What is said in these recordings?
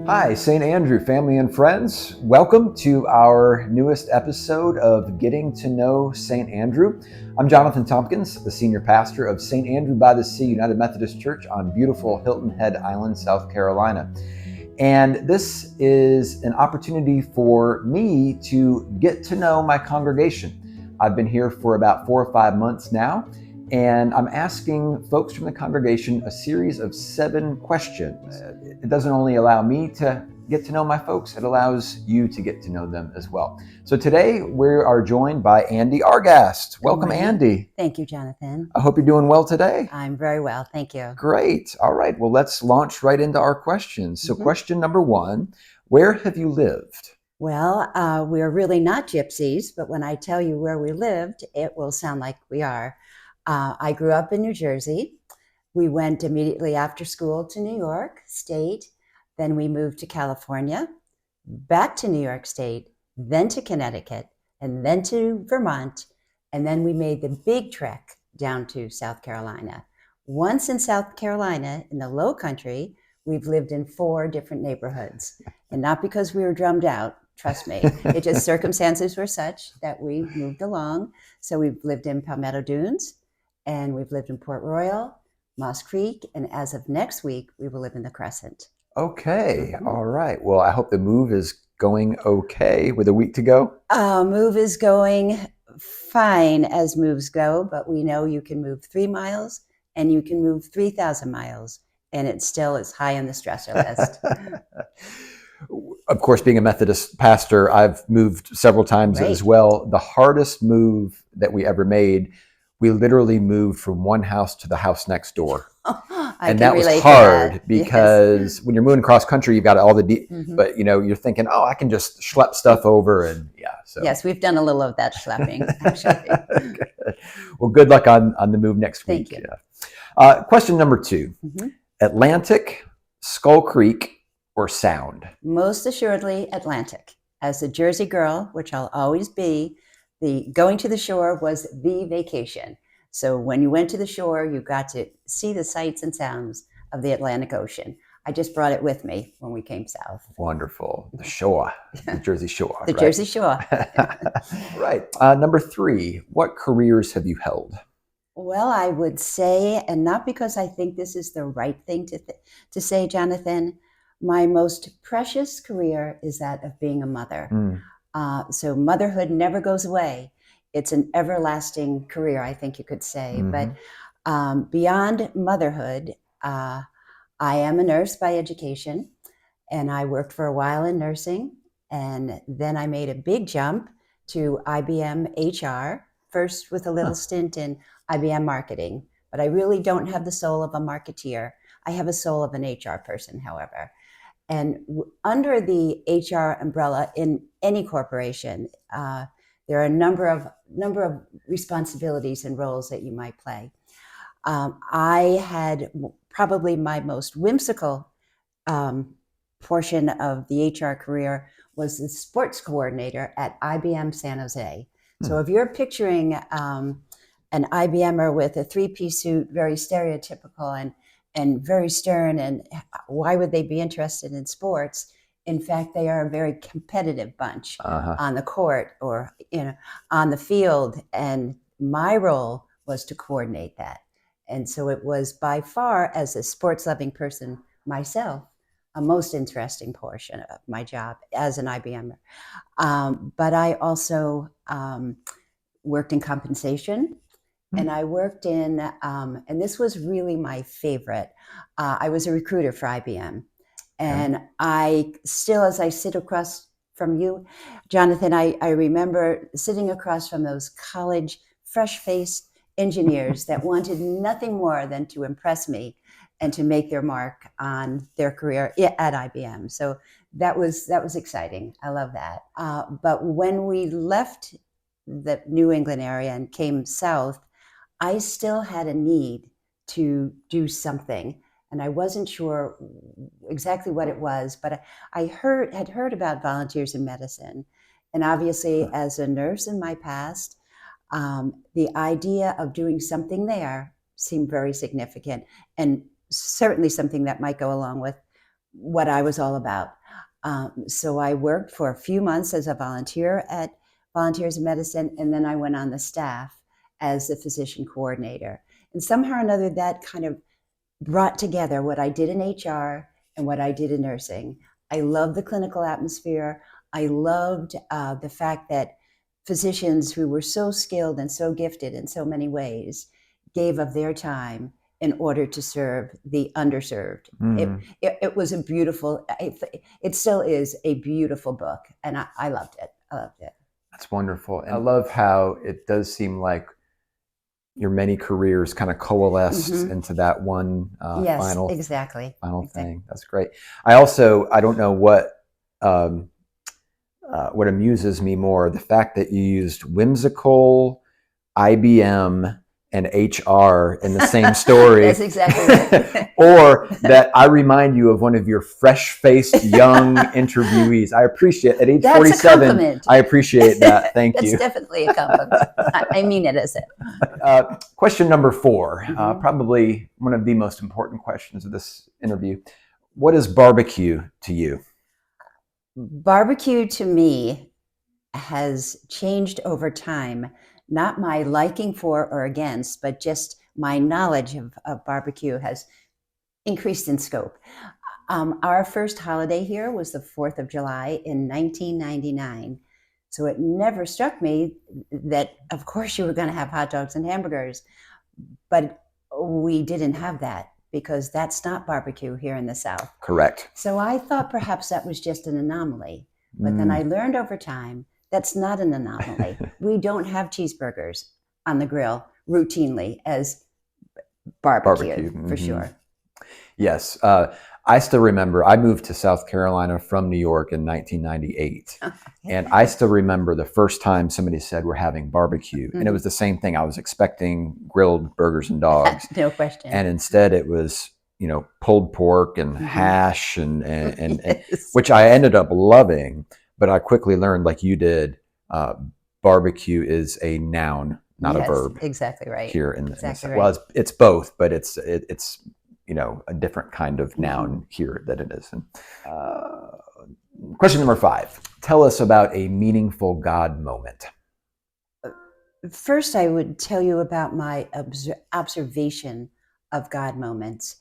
Hi, St. Andrew family and friends. Welcome to our newest episode of Getting to Know St. Andrew. I'm Jonathan Tompkins, the senior pastor of St. Andrew by the Sea United Methodist Church on beautiful Hilton Head Island, South Carolina. And this is an opportunity for me to get to know my congregation. I've been here for about 4 or 5 months now, and I'm asking folks from the congregation a series of 7 questions. It doesn't only allow me to get to know my folks, it allows you to get to know them as well. So today we are joined by Andi Argast. Welcome, Andi. Thank you, Jonathan. I hope you're doing well today. I'm very well, thank you. Great. All right. Well, let's launch right into our questions. So question number 1, where have you lived? Well, we're really not gypsies, but when I tell you where we lived, it will sound like we are. I grew up in New Jersey. We went immediately after school to New York State. Then we moved to California, back to New York State, then to Connecticut, and then to Vermont. And then we made the big trek down to South Carolina. Once in South Carolina, in the Low Country, we've lived in 4 different neighborhoods. And not because we were drummed out, trust me. It just circumstances were such that we moved along. So we've lived in Palmetto Dunes, and we've lived in Port Royal, Moss Creek, and as of next week, we will live in the Crescent. Okay. All right. Well, I hope the move is going okay with a week to go. Move is going fine as moves go, but we know you can move 3 miles and you can move 3,000 miles, and it still is high on the stressor list. Of course, being a Methodist pastor, I've moved several times as well. The hardest move that we ever made, we literally moved from one house to the house next door. And that was hard because when you're moving across country, you've got all the, but you're thinking, oh, I can just schlep stuff over and So. Yes, we've done a little of that schlepping, actually. Good. Well, good luck on the move next week. Thank you. Question number 2, Atlantic, Skull Creek, or Sound? Most assuredly Atlantic. As a Jersey girl, which I'll always be, the going to the shore was the vacation. So when you went to the shore, you got to see the sights and sounds of the Atlantic Ocean. I just brought it with me when we came south. Wonderful. The shore, the Jersey Shore. The Jersey Shore. Right. Number 3, what careers have you held? Well, I would say, and not because I think this is the right thing to say, Jonathan, my most precious career is that of being a mother. So motherhood never goes away. It's an everlasting career, I think you could say. But beyond motherhood, I am a nurse by education, and I worked for a while in nursing. And then I made a big jump to IBM HR, first with a little stint in IBM marketing. But I really don't have the soul of a marketeer. I have a soul of an HR person, however. And under the HR umbrella in any corporation, there are a number of responsibilities and roles that you might play. I had probably my most whimsical portion of the HR career was the sports coordinator at IBM San Jose. So if you're picturing an IBMer with a 3-piece suit, very stereotypical and very stern, and why would they be interested in sports? In fact, they are a very competitive bunch on the court or on the field. And my role was to coordinate that. And so it was by far, as a sports-loving person myself, a most interesting portion of my job as an IBMer. But I also worked in compensation. And I worked in, and this was really my favorite, I was a recruiter for IBM. And I still, as I sit across from you, Jonathan, I remember sitting across from those college, fresh-faced engineers that wanted nothing more than to impress me and to make their mark on their career at IBM. So that was exciting. I love that. But when we left the New England area and came south, I still had a need to do something. And I wasn't sure exactly what it was, but I had heard about volunteers in medicine. And obviously, as a nurse in my past, the idea of doing something there seemed very significant, and certainly something that might go along with what I was all about. So I worked for a few months as a volunteer at Volunteers in Medicine, and then I went on the staff as the physician coordinator. And somehow or another, that kind of brought together what I did in HR and what I did in nursing. I loved the clinical atmosphere. I loved the fact that physicians who were so skilled and so gifted in so many ways gave of their time in order to serve the underserved. It was a beautiful, it still is a beautiful book, and I loved it. I loved it. That's wonderful. And I love how it does seem like your many careers kind of coalesced into that one Yes, final exactly. thing. That's great. I don't know what amuses me more, the fact that you used whimsical, IBM, and HR in the same story. That's exactly right. Or that I remind you of one of your fresh-faced young interviewees. I appreciate at age 47. I appreciate that. Thank you. That's definitely a compliment. I mean it as it. Question number 4, probably one of the most important questions of this interview. What is barbecue to you? Barbecue to me has changed over time. Not my liking for or against, but just my knowledge of barbecue has increased in scope. Our first holiday here was the 4th of July in 1999. So it never struck me that, of course, you were going to have hot dogs and hamburgers. But we didn't have that because that's not barbecue here in the South. Correct. So I thought perhaps that was just an anomaly. But then I learned over time that's not an anomaly. We don't have cheeseburgers on the grill routinely as barbecue. For sure. Yes. I still remember I moved to South Carolina from New York in 1998. And I still remember the first time somebody said we're having barbecue. And it was the same thing. I was expecting grilled burgers and dogs. No question. And instead it was, pulled pork and hash and Yes. which I ended up loving. But I quickly learned, like you did, barbecue is a noun, not a verb. Exactly right. Here in the right. Well, it's both, but it's a different kind of noun here that it is. And, question number 5. Tell us about a meaningful God moment. First, I would tell you about my observation of God moments.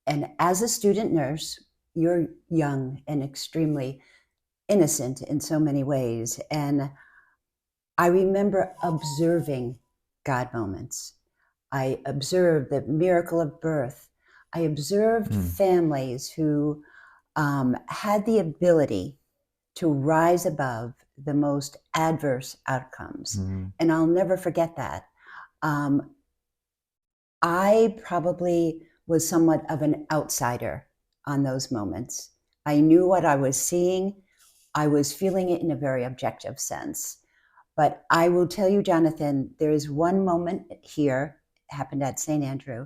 And as a student nurse, you're young and extremely innocent in so many ways. And I remember observing God moments. I observed the miracle of birth. I observed families who had the ability to rise above the most adverse outcomes. And I'll never forget that. I probably was somewhat of an outsider on those moments. I knew what I was seeing. I was feeling it in a very objective sense. But I will tell you, Jonathan, there is one moment here, happened at St. Andrew,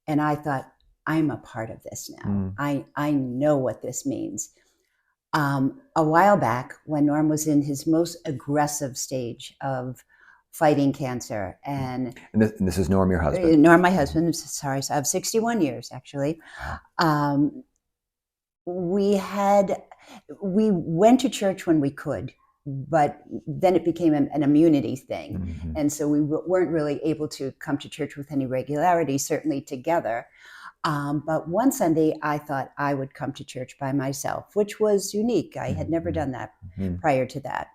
and I thought, I'm a part of this now. I know what this means. A while back, when Norm was in his most aggressive stage of fighting cancer, and this is Norm, your husband. Norm, my husband. Sorry, so I have 61 years actually. We went to church when we could, but then it became an immunity thing, and so we weren't really able to come to church with any regularity, certainly together. But one Sunday, I thought I would come to church by myself, which was unique. I had never done that prior to that.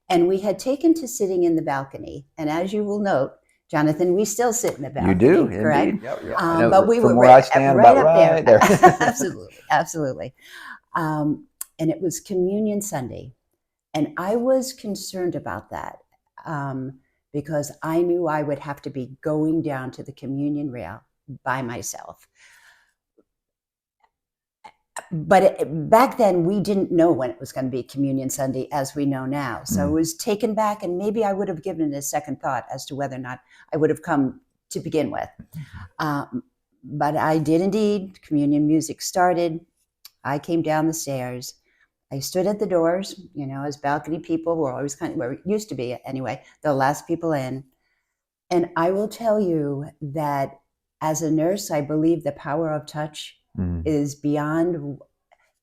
And we had taken to sitting in the balcony. And as you will note, Jonathan, we still sit in the balcony. You do, correct? Yep. But we were where I stand right about up there. Absolutely, absolutely. And it was Communion Sunday. And I was concerned about that because I knew I would have to be going down to the communion rail by myself. But back then, we didn't know when it was going to be Communion Sunday, as we know now. So it was taken back, and maybe I would have given it a second thought as to whether or not I would have come to begin with. But I did indeed. Communion music started. I came down the stairs. I stood at the doors, as balcony people were always used to be anyway, the last people in. And I will tell you that as a nurse, I believe the power of touch is beyond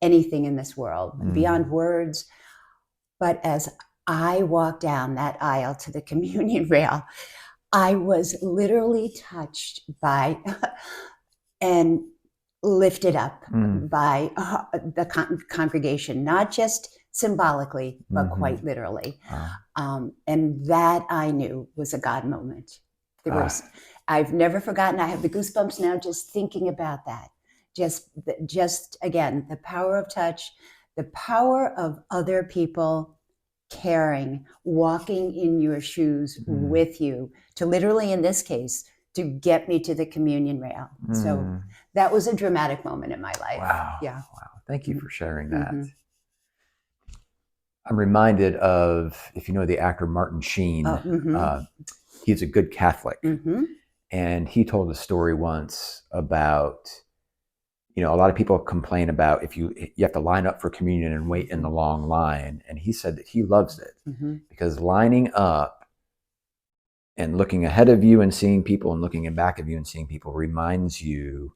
anything in this world, beyond words. But as I walked down that aisle to the communion rail, I was literally touched by and lifted up by the congregation, not just symbolically, but quite literally. And that I knew was a God moment. I've never forgotten. I have the goosebumps now just thinking about that. Just again, the power of touch, the power of other people caring, walking in your shoes with you, to literally, in this case, to get me to the communion rail. So that was a dramatic moment in my life. Wow. Yeah. Wow. Thank you for sharing that. I'm reminded of, if you know the actor Martin Sheen, he's a good Catholic. And he told a story once about, a lot of people complain about if you have to line up for communion and wait in the long line. And he said that he loves it because lining up and looking ahead of you and seeing people and looking in back of you and seeing people reminds you,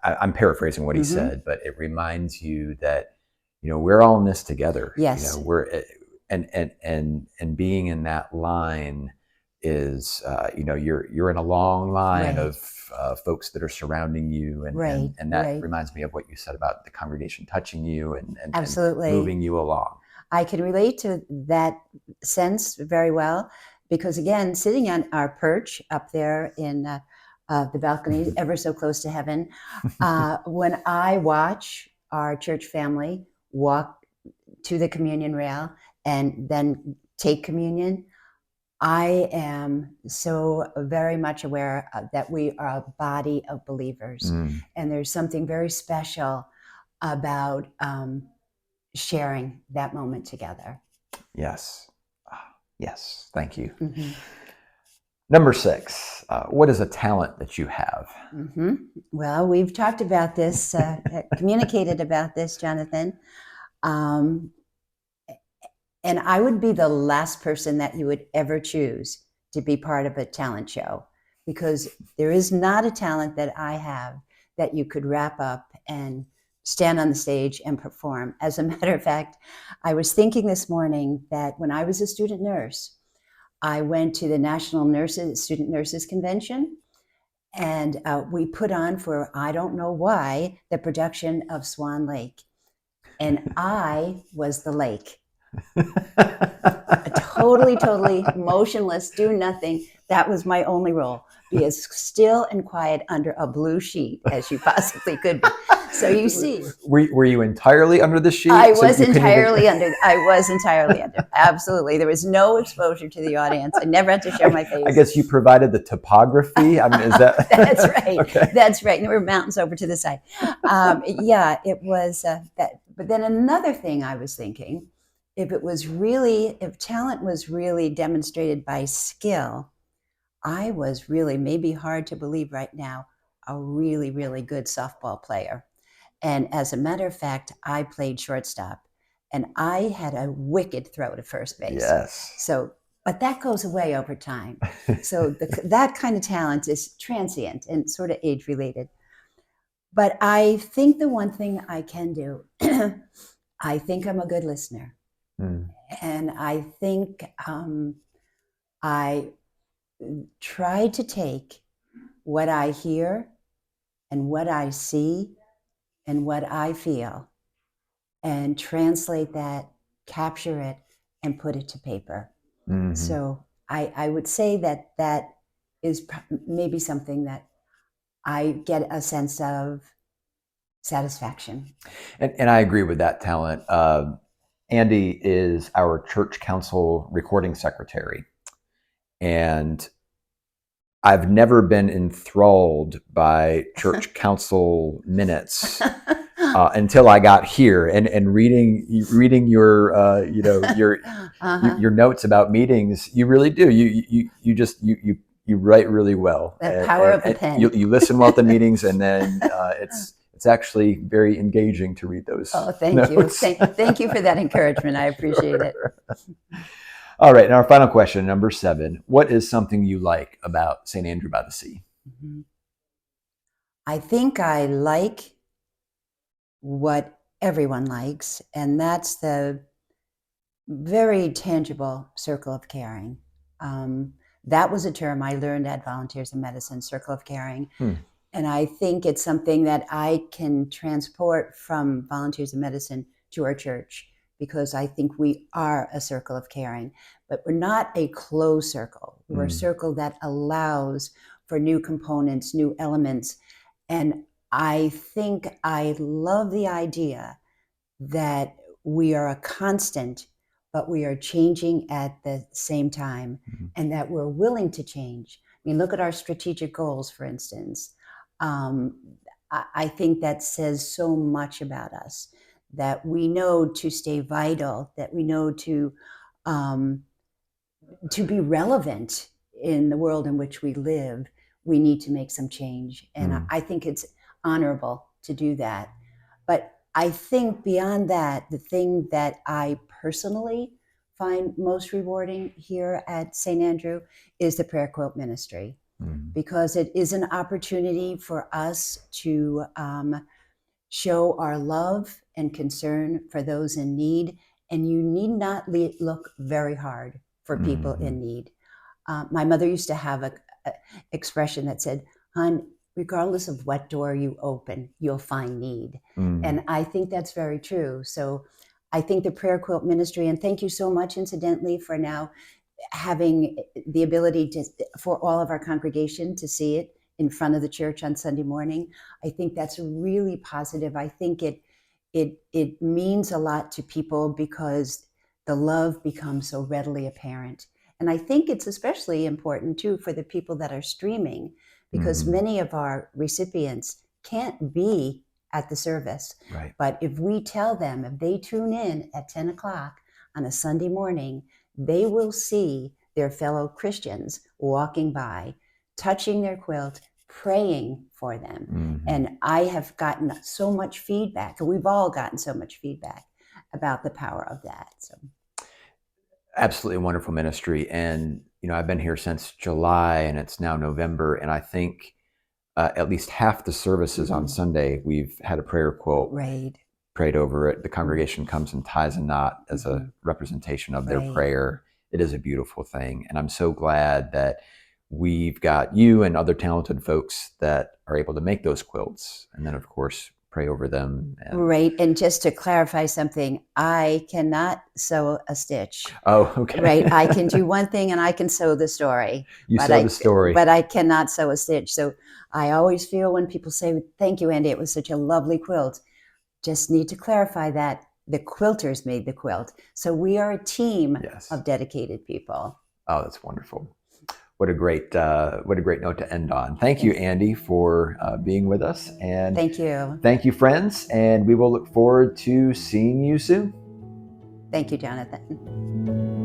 I'm paraphrasing what he said, but it reminds you that, we're all in this together. Yes. We're, and being in that line is, you're in a long line of folks that are surrounding you. And that reminds me of what you said about the congregation touching you and Absolutely. and moving you along. I can relate to that sense very well because, again, sitting on our perch up there in the balcony, ever so close to heaven, when I watch our church family walk to the communion rail and then take communion, I am so very much aware that we are a body of believers. And there's something very special about sharing that moment together. Yes. Yes. Thank you. Number 6, what is a talent that you have? Well, we've talked about this, communicated about this, Jonathan. And I would be the last person that you would ever choose to be part of a talent show, because there is not a talent that I have that you could wrap up and stand on the stage and perform. As a matter of fact, I was thinking this morning that when I was a student nurse, I went to the National Student Nurses Convention, and we put on, for I don't know why, the production of Swan Lake. And I was the lake. Totally motionless, do nothing. That was my only role. Be as still and quiet under a blue sheet as you possibly could be. So you see. Were you entirely under the sheet? I was entirely under. Absolutely. There was no exposure to the audience. I never had to show my face. I guess you provided the topography. I mean, is that? That's right. Okay. That's right. And there were mountains over to the side. Yeah, it was that. But then another thing I was thinking, if talent was really demonstrated by skill, I was really, maybe hard to believe right now, a really, really good softball player. And as a matter of fact, I played shortstop, and I had a wicked throw to first base. Yes. So, but that goes away over time. So that kind of talent is transient and sort of age related. But I think the one thing I can do, I think I'm a good listener. And I think I try to take what I hear and what I see and what I feel and translate that, capture it, and put it to paper. So I would say that is maybe something that I get a sense of satisfaction. And I agree with that talent. Andi is our church council recording secretary. And I've never been enthralled by church council minutes until I got here, and reading your your notes about meetings. You really do. You write really well. The power of the pen. You listen well to meetings, and then it's actually very engaging to read those. Oh, thank notes. you. Thank you for that encouragement. I appreciate it. All right, and our final question, number 7. What is something you like about St. Andrew by the Sea? I think I like what everyone likes, and that's the very tangible circle of caring. That was a term I learned at Volunteers in Medicine, circle of caring. And I think it's something that I can transport from Volunteers in Medicine to our church, because I think we are a circle of caring, but we're not a closed circle. We're a circle that allows for new components, new elements. And I think I love the idea that we are a constant, but we are changing at the same time, and that we're willing to change. I mean, look at our strategic goals, for instance. I think that says so much about us, that we know to stay vital, that we know to be relevant in the world in which we live. We need to make some change. And I think it's honorable to do that. But I think beyond that, the thing that I personally find most rewarding here at St. Andrew is the prayer quilt ministry, because it is an opportunity for us to show our love and concern for those in need. And you need not look very hard for people in need. My mother used to have a expression that said, "Hon, regardless of what door you open, you'll find need." And I think that's very true. So I think the prayer quilt ministry, and thank you so much, incidentally, for now having the ability for all of our congregation to see it in front of the church on Sunday morning. I think that's really positive. I think it means a lot to people, because the love becomes so readily apparent. And I think it's especially important too for the people that are streaming, because many of our recipients can't be at the service. Right. But if we tell them, if they tune in at 10 o'clock on a Sunday morning, they will see their fellow Christians walking by, touching their quilt, praying for them. And I have gotten so much feedback, and we've all gotten so much feedback about the power of that. So, absolutely wonderful ministry. And, I've been here since July, and it's now November. And I think at least half the services on Sunday, we've had a prayer quilt prayed over it. The congregation comes and ties a knot as a representation of their prayer. It is a beautiful thing. And I'm so glad that we've got you and other talented folks that are able to make those quilts. And then, of course, pray over them. And just to clarify something, I cannot sew a stitch. Oh, okay. I can do one thing, and I can sew the story. You sew the story. But I cannot sew a stitch. So I always feel when people say, "Thank you, Andy, it was such a lovely quilt," just need to clarify that the quilters made the quilt. So we are a team of dedicated people. Oh, that's wonderful. What a great note to end on. Thank you, Andi, for being with us. And thank you. Thank you, friends. And we will look forward to seeing you soon. Thank you, Jonathan.